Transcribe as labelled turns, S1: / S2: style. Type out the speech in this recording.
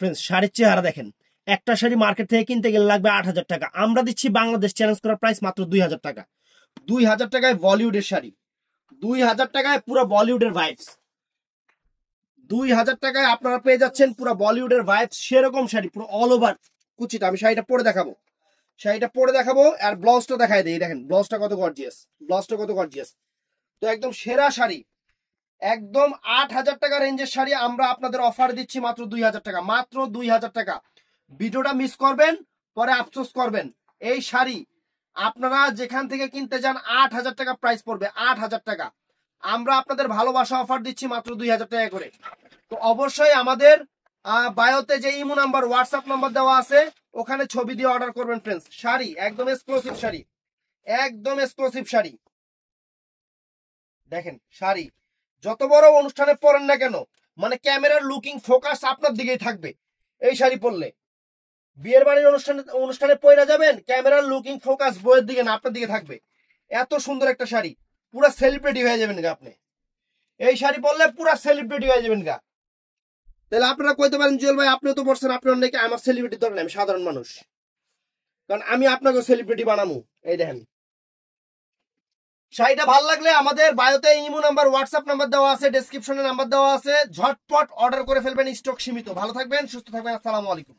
S1: Friends শাড়ির চেহারা দেখেন, একটা শাড়ি মার্কেট থেকে কিনতে গেলে লাগবে 8,000 টাকা, আমরা দিচ্ছি বাংলাদেশ চ্যালেঞ্জ করার প্রাইস মাত্র 2,000 টাকা। 2,000 টাকায় বলিউডের শাড়ি, 2,000 টাকায় পুরো বলিউডের ভাইবস, 2,000 টাকায় আপনারা পেয়ে যাচ্ছেন পুরো বলিউডের ভাইবস সেরকম শাড়ি, পুরো অল ওভার কুচিটা। আমি শাড়িটা পরে দেখাবো, শাড়িটা পরে দেখাবো আর ব্লাউজটা দেখাই দিই। দেখেন ব্লাউজটা কত গর্জিয়াস, ব্লাউজটা কত গর্জিয়াস। তো একদম সেরা শাড়ি, একদম 8,000 টাকা রেঞ্জের শাড়ি আমরা আপনাদের অফার দিচ্ছি মাত্র 2,000 টাকা, মাত্র 2,000 টাকা। ভিডিওটা মিস করবেন, পরে আফসোস করবেন। এই শাড়ি আপনারা যেখান থেকে কিনতে যান 8,000 টাকা প্রাইস পড়বে, 8,000 টাকা। আমরা আপনাদের ভালোবাসা অফার দিচ্ছি মাত্র 2,000 টাকা করে। তো অবশ্যই আমাদের বায়োতে যে ইমো নাম্বার, হোয়াটসঅ্যাপ নাম্বার দেওয়া আছে, ওখানে ছবি দিয়ে অর্ডার করবেন ফ্রেন্ডস। শাড়ি একদম এক্সক্লুসিভ শাড়ি, একদম এক্সক্লুসিভ শাড়ি। দেখেন শাড়ি যত বড় অনুষ্ঠানে পরেন না কেন, মানে ক্যামেরার লুকিং ফোকাস আপনার দিকেই থাকবে। এই শাড়ি পরলে বিয়ের বাড়ির অনুষ্ঠানে পরে যাবেন, ক্যামেরার লুকিং ফোকাস বইয়ের দিকে না, আপনার দিকে থাকবে। এত সুন্দর একটা শাড়ি, পুরো সেলিব্রিটি হয়ে যাবেন গা আপনি। এই শাড়ি পরলে পুরো সেলিব্রিটি হয়ে যাবেন গা। তাহলে আপনারা কইতে পারেন জুয়েল ভাই আপনিও তো পড়ছেন, আপনি অনেকে, আমার সেলিব্রিটি দরকার নেই, আমি সাধারণ মানুষ, কারণ আমি আপনাকে সেলিব্রিটি বানাবো। এই দেখেন শাড়িটা ভালো লাগলে আমাদের বায়োতে ইমো নাম্বার, হোয়াটসঅ্যাপ নাম্বার দেওয়া আছে, ডেসক্রিপশনে নাম্বার দেওয়া আছে, ঝটপট অর্ডার করে ফেলবেন, স্টক সীমিত। ভালো থাকবেন, সুস্থ থাকবেন, আসসালামু আলাইকুম।